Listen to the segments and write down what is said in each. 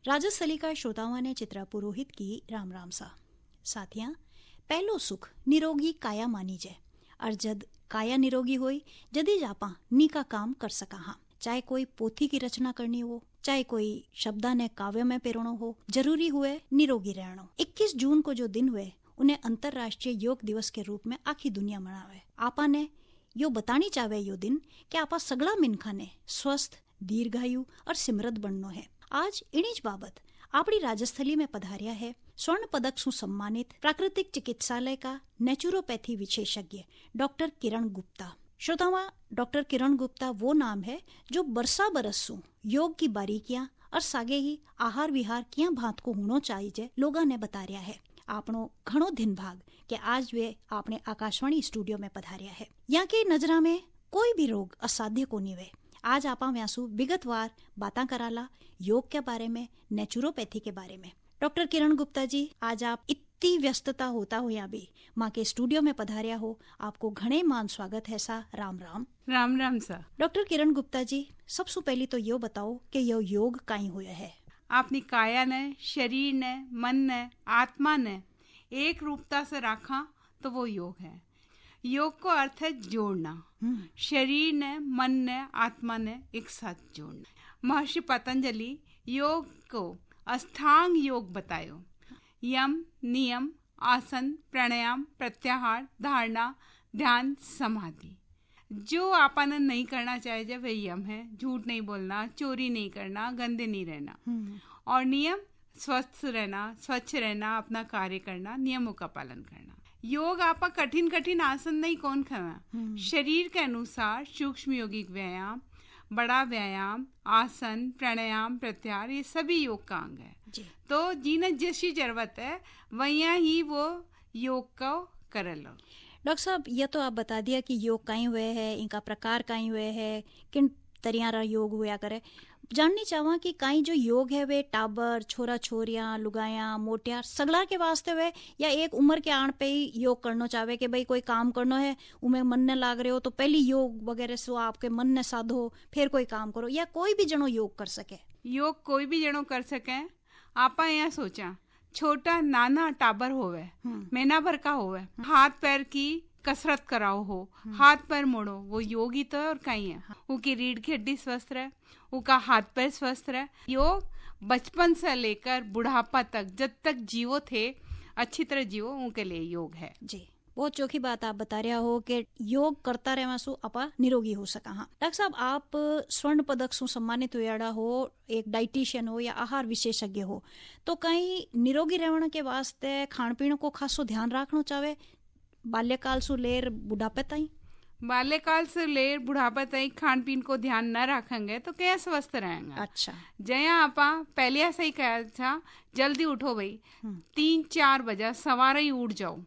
રાજસ્થલીકા શ્રોતાઓને ચિત્રા પુરોહિત કી રામ રામ સા સાથિયા પહેલો સુખ નિરોગી કાયા માની જય और जद काया निरोगी हुई जदी जापा नी का काम कर सका हाँ चाहे कोई पोथी की रचना करनी हो चाहे कोई शब्दा ने काव्य में पेरणो हो जरूरी हुए निरोगी रहनो। 21 जून को जो दिन हुए उन्हें अंतरराष्ट्रीय योग दिवस के रूप में आखी दुनिया मनावे। आपा ने यो बतानी चाहे यो दिन कि आपा सगला मिनखा ने स्वस्थ दीर्घायु और सिमरत बननो है। आज इणीज बाबत આપણી રાજસ્થલી में पधार्या है स्वर्ण पदक सु सम्मानित प्राकृतिक चिकित्सालय का नेचुरोपैथी विशेषज्ञ डॉक्टर किरण गुप्ता। श्रोतावा, डॉक्टर किरण गुप्ता वो नाम है जो बरसा बरस सु योग की बारीकियां और सागे ही आहार विहार किया भात को होनो चाहिए लोगा ने बताया है। आपनो घणो दिन भाग के आज वे आपने आकाशवाणी स्टूडियो में पधार्या है। यहाँ की नजरा में कोई भी रोग असाध्य को नहीं वे। आज आपा व्यासु विगतवार बातें कराला योग के बारे में, नेचुरोपैथी के बारे में। डॉक्टर किरण गुप्ता जी, आज आप इतनी व्यस्तता होता हो या भी माँ के स्टूडियो में पधारिया हो, आपको घणे मान स्वागत है सा। राम राम। राम राम सा। डॉक्टर किरण गुप्ता जी, सबसे पहले तो यो बताओ कि यो योग काई हुआ है। आपनी काया ने, शरीर ने, मन ने, आत्मा ने एक रूपता से रखा तो वो योग है। योग को अर्थ है जोड़ना। शरीर ने, मन ने, आत्मा ने एक साथ जोड़ना। महर्षि पतंजलि योग को अष्टांग योग बतायो। यम, नियम, आसन, प्राणायाम, प्रत्याहार, धारणा, ध्यान, समाधि। जो आपने नहीं करना चाहिए वह यम है। झूठ नहीं बोलना, चोरी नहीं करना, गंदे नहीं रहना। और नियम स्वस्थ रहना, स्वच्छ रहना, अपना कार्य करना, नियमों का पालन करना। योग आपा कठिन कठिन आसन नहीं कौन खाना, शरीर के अनुसार सूक्ष्म योगिक व्यायाम, बड़ा व्यायाम, आसन, प्राणायाम, प्रत्याहार, ये सभी योग का अंग है जी। तो जिन्हें जैसी जरूरत है वहीं ही वो योग को कर लो। डॉक्टर साहब, ये तो आप बता दिया कि योग कहीं हुए है, इनका प्रकार कहीं हुए है, किन तरिया योग हुआ करे। जाननी चाहवा कि कहीं जो योग है वे टाबर, छोरा छोरियां, लुगाया, मोटियार सगला के वास्ते वे या एक उम्र के आण पे ही योग करना चाहे कि भाई कोई काम करना है उमें मन ने लाग रहे हो तो पहली योग वगैरह से आपके मन ने साधो फिर कोई काम करो, या कोई भी जनो योग कर सके। योग कोई भी जनो कर सके। आपा यहाँ सोचा छोटा नाना टाबर होवे, महीना भर का होवे, हाथ पैर की कसरत कराओ हो, हाथ पैर मोड़ो, वो योग ही तो है और कहीं है। उनकी रीढ़ की हड्डी स्वस्थ रहे, उनका हाथ पैर स्वस्थ रहे। योग बचपन से लेकर बुढ़ापा तक जब तक जीवो थे अच्छी तरह जीवो, उनके लिए योग है जी। बहुत चौखी बात आप बता रहा हो कि योग करता रहे सु अपा निरोगी हो सका। हाँ डॉक्टर साहब, आप स्वर्ण पदक सु सम्मानित हुआ हो, एक डाइटिशियन हो या आहार विशेषज्ञ हो, तो कहीं निरोगी रहने के वास्ते खान पीन को खासो ध्यान रखना चाहे बाल्यकाल से लेर बुढ़ापे ताई? बाल्यकाल से लेर बुढ़ापे तक खान पीन को ध्यान न रखेंगे तो क्या स्वस्थ रहेंगे। अच्छा, जया आपा पहले से ही कहा था जल्दी उठो भाई, 3-4 बजे सवारे ही उठ जाओ।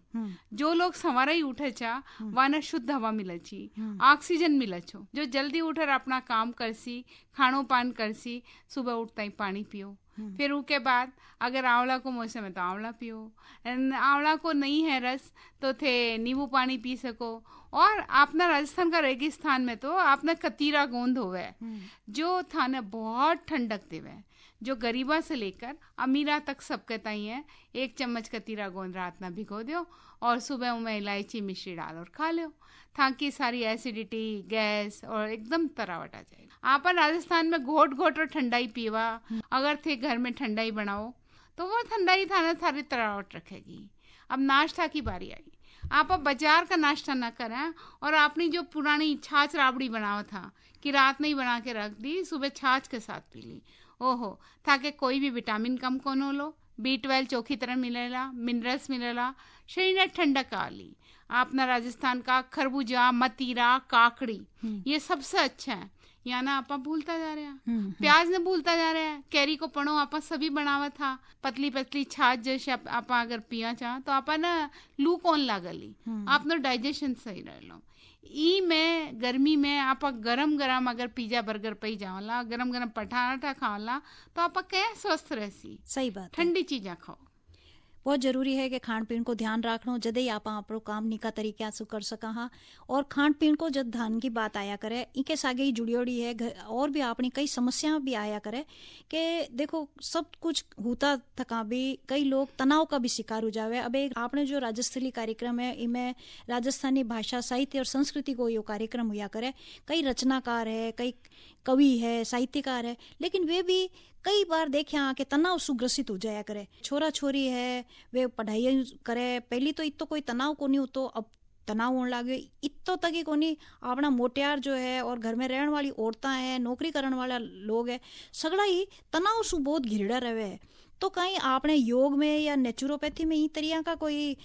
जो लोग सवारे ही उठे चा वहाँ शुद्ध हवा मिले छी, ऑक्सीजन मिले छो। जो जल्दी उठकर अपना काम करसी, खानो पान करसी, सुबह उठता ही पानी पियो। फिर उसके बाद अगर आंवला को मौसम है तो आंवला पियो, आंवला को नहीं है रस तो थे नींबू पानी पी सको। और अपना राजस्थान का रेगिस्तान में तो आपने कतीरा गोंद होवे जो थाने बहुत ठंडक देवे, जो गरीबा से लेकर अमीरा तक सबके ताई है। 1 चम्मच कतीरा गोंद रात में भिगो दो और सुबह में इलायची मिश्री डाल और खा लो, ताकि सारी एसिडिटी, गैस और एकदम तरावट आ जाएगा। आप राजस्थान में घोट घोट और ठंडाई पीवा, अगर थे घर में ठंडाई बनाओ तो वो ठंडाई थाने थारी तरावट रखेगी। अब नाश्ता की बारी आई। आप बाजार का नाश्ता ना करें और अपनी जो पुरानी छाछ राबड़ी बनावा था कि रात में ही बना के रख दी, सुबह छाछ के साथ पी ली। ओहो, ताकि कोई भी विटामिन कम कौन हो लो, B12 चौखी तरह मिलेला, मिनरल्स मिलेला, शरीर ने ठंडक आ ली। अपना राजस्थान का खरबूजा, मतीरा, काकड़ी ये सबसे अच्छा है। यहाँ ना आपा भूलता जा रहे हैं, प्याज ने भूलता जा रहे हैं। कैरी को पढ़ो आपा सभी बनावा था, पतली पतली छाछ जैसे आपा अगर पिया चाह तो आपा ना लू कौन लागली, आपनो डाइजेशन सही रह लो। ई में गर्मी में आप गरम गरम अगर पिज्जा बर्गर पी जावला, गरम गरम पराठा खावला तो आप क्या स्वस्थ रहसी। सही बात, ठंडी चीजें खाओ। बहुत जरूरी है कि खाण पीण को ध्यान रखनो जदे ही आप आपरो काम निका तरीके से कर सका हाँ। और खाण पीण को जब ध्यान की बात आया करे इनके सागे ही जुड़ियोड़ी है और भी अपनी कई समस्याएं भी आया करे कि देखो सब कुछ होता थका भी कई लोग तनाव का भी शिकार हो जावे। अब एक आपने जो राजस्थली कार्यक्रम है इनमें राजस्थानी भाषा साहित्य और संस्कृति को यो कार्यक्रम हुआ करे, कई रचनाकार है, कई कवि है, साहित्यकार है, लेकिन वे भी कई बार देखे कि तनाव सुग्रसित हो जाया करे। छोरा छोरी है वे पढ़ाई करे पहली तो इतो कोई तनाव को नहीं होतो, अब तनाव होने लगे इतो तक ही कोनी अपना मोटियार जो है और घर में रहने वाली औरतें हैं, नौकरी करने वाला लोग है, सगड़ा ही तनाव सु बहुत घिरड़ा रहे है। तो कहीं आपने योग में या नेचुरोपैथी में ई तरिया का कोई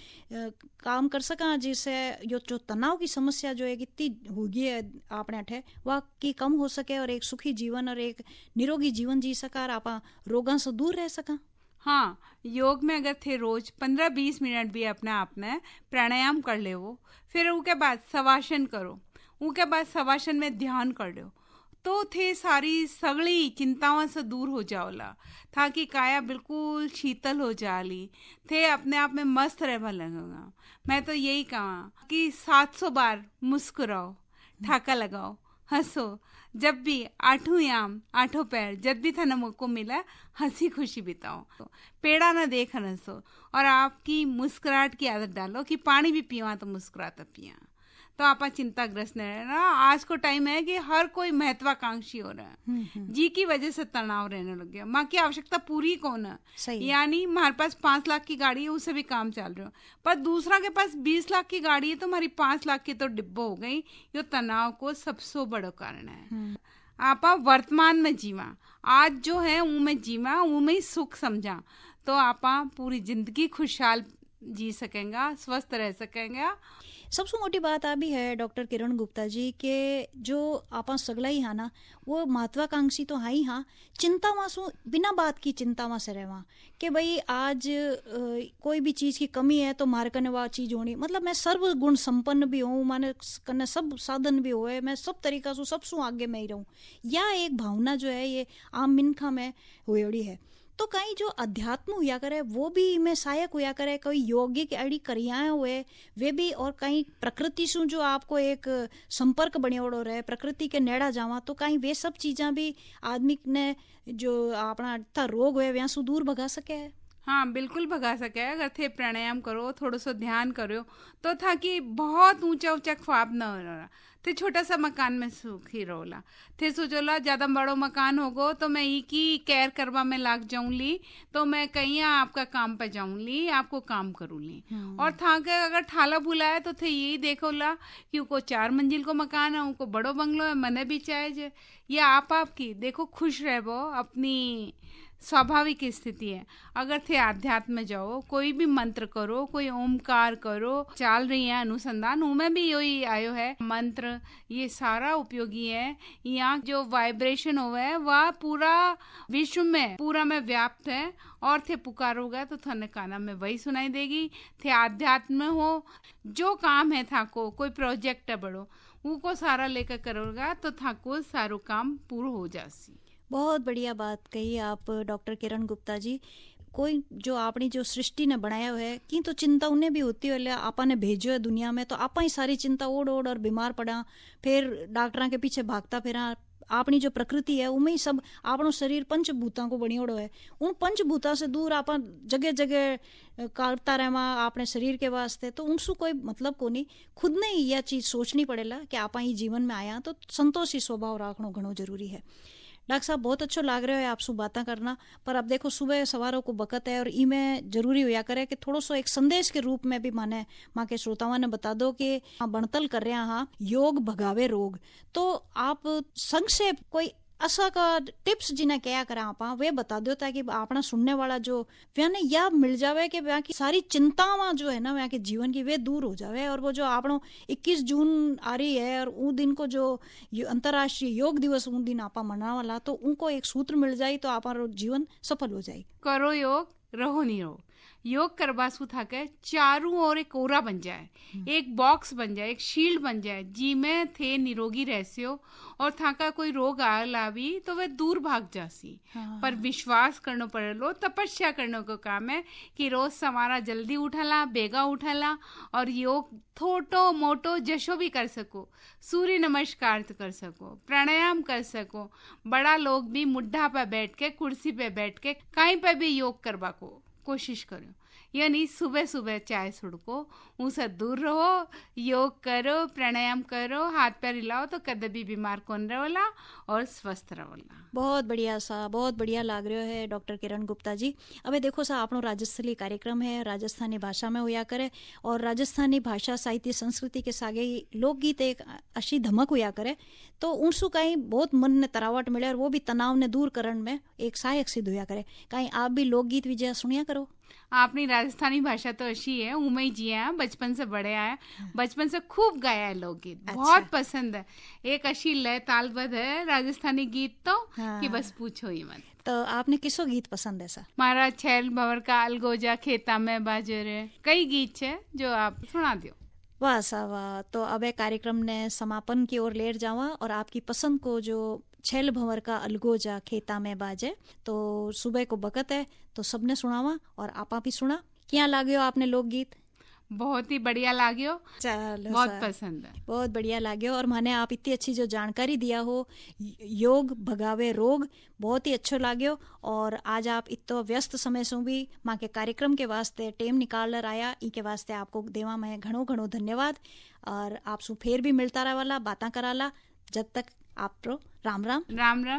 काम कर सका जिससे यो जो तनाव की समस्या जो है कितनी होगी है आपने अठे वह की कम हो सके और एक सुखी जीवन और एक निरोगी जीवन जी सका और आप रोगों से दूर रह सका। हाँ, योग में अगर थे रोज 15-20 मिनट भी अपने आप में प्राणायाम कर ले वो, फिर उसके बाद शवासन करो, उसके बाद शवासन में ध्यान कर लो, तो थे सारी सगली चिंताओं से दूर हो जाओला, ताकि काया बिल्कुल शीतल हो जाली, थे अपने आप में मस्त रहने लगेगा। मैं तो यही कहा कि 700 बार मुस्कुराओ, ठाका लगाओ, हंसो, जब भी आठों याम आठों पैर जब भी थाना मौको मिला हंसी खुशी बिताओ, पेड़ा ना देख हंसो और आपकी मुस्कुराहट की आदत डालो कि पानी भी पिया तो मुस्कुराता पिया, तो आप चिंताग्रस्त नहीं रहना। आज को टाइम है कि हर कोई महत्वाकांक्षी हो रहा है, जी की वजह से तनाव रहने लग गया। माँ की आवश्यकता पूरी कौन है, यानी हमारे पास 5 लाख की गाड़ी है उससे भी काम चल रहा है, पर दूसरा के पास 20 लाख की गाड़ी है तो हमारी 5 लाख की तो डिब्बो हो गई। ये तनाव को सबसे बड़ा कारण है। आप वर्तमान में जीवा, आज जो है उनमें जीवा, उनमें ही सुख समझा, तो आप पूरी जिंदगी खुशहाल जी सकेंगे, स्वस्थ रह सकेंगे। सबसे मोटी बात आ भी है डॉक्टर किरण गुप्ता जी के जो आप सगला ही हाँ ना वो महत्वाकांक्षी तो हाँ ही हाँ, चिंता मासू बिना बात की चिंता में से रहवा कि भाई आज कोई भी चीज़ की कमी है तो मारे कने वह चीज़ होनी, मतलब मैं सर्व गुण संपन्न भी हूँ, माने कने सब साधन भी होए, मैं सब तरीका से सबसू आगे में ही रहूँ, या एक भावना जो है ये आम मिनखा में हुई है। तो कहीं जो अध्यात्म हुआ करे वो भी में सहायक हुआ करे, कोई यौगिक अड़ी क्रियाएं हुए वे भी, और कहीं प्रकृति से जो आपको एक संपर्क बनियोड़ो रहे, प्रकृति के नेड़ा जावा, तो कहीं वे सब चीज़ें भी आदमी ने जो अपना रोग हुए वहाँ से दूर भगा सके है। हाँ, बिल्कुल भगा सके। अगर थे प्राणायाम करो, थोड़ा सा ध्यान करो, तो था कि बहुत ऊंचा ऊंचा ख्वाब न हो रहा थे, छोटा सा मकान में सुखी रहोला थे, सोचोला ज्यादा बड़ो मकान होगो तो मैं ही की केयर करवा में लाग जाऊं ली, तो मैं कहीं आपका काम पे जाऊं ली, आपको काम करूं ली। और था के अगर ठाला बुलाया तो थे यही देखोला कि उनको 4 मंजिल को मकान है, उनको बड़ो बंगलो है, मने भी चाहे ये आपकी देखो खुश रहो, अपनी स्वाभाविक स्थिति है। अगर थे आध्यात्म में जाओ, कोई भी मंत्र करो, कोई ओमकार करो, चल रही है अनुसंधान उनमें भी यही आयो है मंत्र, ये सारा उपयोगी है। यहाँ जो वाइब्रेशन हुआ है वह पूरा विश्व में पूरा में व्याप्त है, और थे पुकारोगे तो थाने काना में वही सुनाई देगी। थे आध्यात्म में हो, जो काम है था को कोई प्रोजेक्ट है बड़ो उनको सारा लेकर करोगा तो था को सारो काम पूरा हो जासी। बहुत बढ़िया बात कही आप डॉक्टर किरण गुप्ता जी। कोई जो आपनी जो सृष्टि ने बनाया है कि तो चिंता उन्हें भी होती है, आपा ने भेजो है दुनिया में तो आपा ही सारी चिंता ओढ़ ओढ़ और बीमार पड़ा, फिर डॉक्टरों के पीछे भागता फिरा। आपनी जो प्रकृति है उनमें ही सब आपनो शरीर पंचभूतों को बनियोड़ो है, उन पंचभूता से दूर आप जगह जगह करता रहवा अपने शरीर के वास्ते, तो उनसे कोई मतलब को नहीं। खुद ने ही यह चीज़ सोचनी पड़ेला कि आपा ही जीवन में आया तो संतोषी स्वभाव रखना घणो जरूरी है। डॉक्टर साहब बहुत अच्छा लाग रहा है आपसे बातें करना, पर अब देखो सुबह सवारों को बकत है और इमें जरूरी होया करे कि थोड़ा सा एक संदेश के रूप में भी माने माँ के श्रोताओं ने बता दो कि बणतल कर रहे हाँ योग भगावे रोग, तो आप संक्षेप कोई ऐसा का टिप्स जिन्हें क्या करा आप वे बता दो ताकि अपना सुनने वाला जो व्याने या मिल जावे कि वहाँ की सारी चिंतावां जो है ना वहाँ के जीवन की वे दूर हो जावे। और वो जो आपनो 21 जून आ रही है और उन दिन को जो अंतर्राष्ट्रीय योग दिवस उन दिन आपा मना वाला, तो उनको एक सूत्र मिल जाए तो आप जीवन सफल हो जाए। करो योग, रहो निरोग। योग करवा सु था के चारों ओर एक ओरा बन जाए, एक बॉक्स बन जाए, एक शील्ड बन जाए, जी में थे निरोगी रहसे हो और था का कोई रोग आ लावी तो वे दूर भाग जासी। पर विश्वास करनो पड़ेलो, तपस्या करने को काम है कि रोज सवारा जल्दी उठला, बेगा उठला और योग थोटो मोटो जशो भी कर सको, सूर्य नमस्कार कर सको, प्राणायाम कर सको। बड़ा लोग भी मुड्ढा पे बैठ के, कुर्सी पे बैठ के कहीं पे भी योग करवा को कोशिश करो, यानी सुबह सुबह चाय सुड़को, उनसे दूर रहो, योग करो, प्राणायाम करो, हाथ पैर हिलाओ तो कदे भी बीमार कौन रहोला और स्वस्थ रहोला। बहुत बढ़िया सा, बहुत बढ़िया लाग रह्यो है डॉक्टर किरण गुप्ता जी। अबे देखो सा, आपनो राजस्थली कार्यक्रम है, राजस्थानी भाषा में होया करे और राजस्थानी भाषा साहित्य संस्कृति के सागे लोकगीत एक अशी धमक होया करे तो उनसु कहीं बहुत मन ने तरावट मिले और वो भी तनाव ने दूर करण में एक सहायक सिद्ध होया करे। कहीं आप भी लोकगीत विजय सुनिया करो। आपनी राजस्थानी भाषा तो अच्छी है, उमई जी है, बचपन से बड़े आए, बचपन से खूब गाया है लोकगीत। अच्छा। बहुत पसंद है, एक अच्छी लय तालबद्ध है राजस्थानी गीत तो कि बस पूछो ही मत। तो आपने किसो गीत पसंद है सर? मारा छैल भंवर का अलगोजा खेता में बाजरे, कई गीत है जो आप सुना दो। वाह सा वाह। तो अब कार्यक्रम ने समापन की ओर लेर जावा और आपकी पसंद को जो छैल भंवर का अलगोजा खेता में बाजे तो सुबह को बकत है तो सबने सुनावा और आपा भी सुना। क्या लाग्यो आपने लोकगीत? बहुत ही बढ़िया लाग्यो, चलो बहुत पसंद है, बहुत बढ़िया लाग्यो। और माने आप इतनी अच्छी जो जानकारी दिया हो, योग भगावे रोग, बहुत ही अच्छो लाग्यो। और आज आप इतो व्यस्त समय से भी माँ के कार्यक्रम के वास्ते टेम निकाल कर आया, ई के वास्ते आपको देवा में घणो घणो धन्यवाद। और आप सु फेर भी मिलता रहा वाला, बातें कराला। जब तक आप राम राम। राम राम।